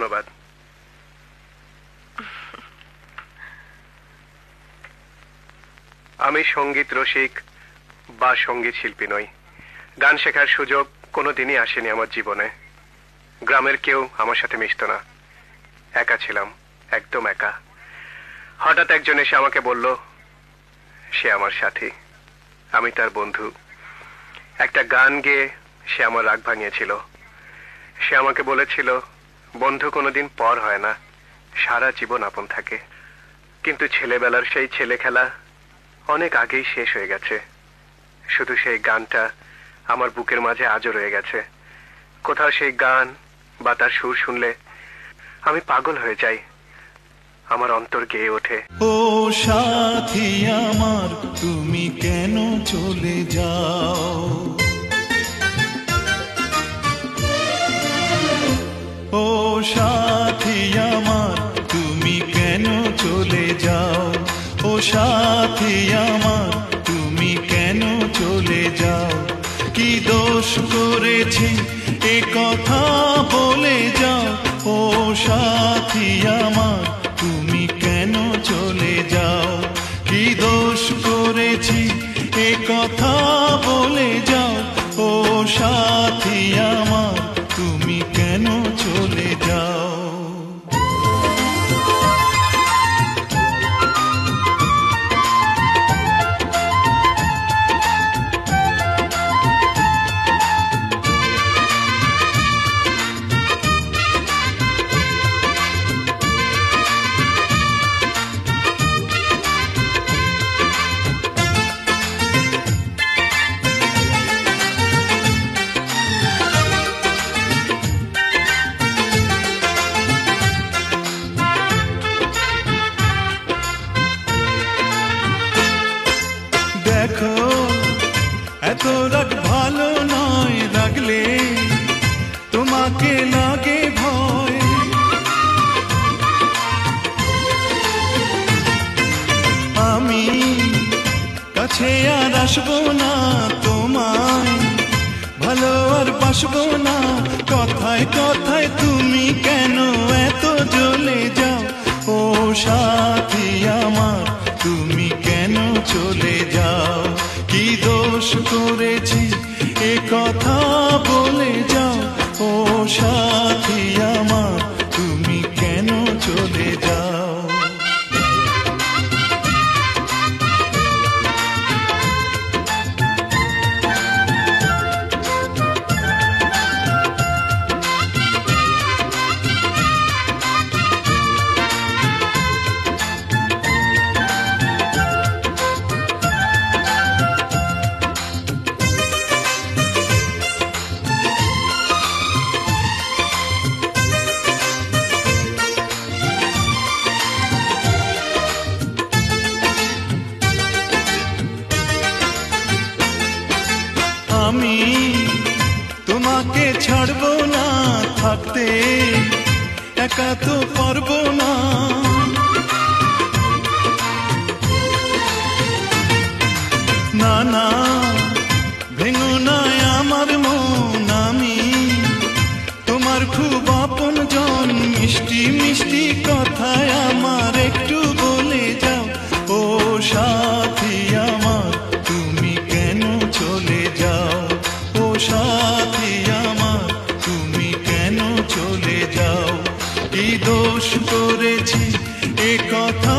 ধন্যবাদ। আমি সঙ্গীত রসিক বা সঙ্গীত শিল্পী নই। গান শেখার সুযোগ কোনোদিনই আসেনি আমার জীবনে। গ্রামের কেউ আমার সাথে মিশত না, একা ছিলাম, একদম একা। হঠাৎ একজন এসে আমাকে বলল সে আমার সাথী, আমি তার বন্ধু। একটা গান গেয়ে সে আমার রাগ ভাঙিয়েছিল। সে আমাকে বলেছিল বন্ধু কোনোদিন পর হয় না, সারা জীবন আপন থাকে। কিন্তু ছেলেবেলার সেই ছেলে খেলা অনেক আগেই শেষ হয়ে গেছে। শুধু সেই গানটা আমার বুকের মাঝে আজও রয়ে গেছে। কোথাও সেই গান বা তার সুর শুনলে আমি পাগল হয়ে যাই, আমার অন্তর গেয়ে ওঠে। ও সাথী আমার তুমি কেন চলে যাও, ও সাথী আমার তুমি কেন চলে যাও, ও সাথী আমার তুমি কেন চলে যাও। কি দোষ করেছি এ কথা বলে যাও, ও সাথী আমার তুমি কেন চলে যাও। কি দোষ করেছি এ কথা বলে যাও, ও সাথী আমার তুমি কেন চলে যাও। দেখো এত রাগ ভালো নয়, রাগলে তোমাকে লাগে ভয়। আমি কাছে আর আসবো না, তোমায় ভালো আর বাসবো না। কথায় কথায় তুমি কেন এত জ্বলে যাও, ও সাথী আমার তুমি কেন চলে যাও। কি দোষ করেছি এ কথা বলে যাও, ও সাথী আমার তুমি কেন চলে যাও। আমি তোমাকে ছাড়বো না, থাকতে একা তো পারবো না। না না ভেঙো না আমার মন, আমি তোমার খুব আপন জন। মিষ্টি মিষ্টি কথায় আমার একটু বলে যাও, ও সাথী আমার তুমি কেন চলে যাও। ও সাথী আমার তুমি কেন চলে যাও। কি দোষ করেছি এ কথা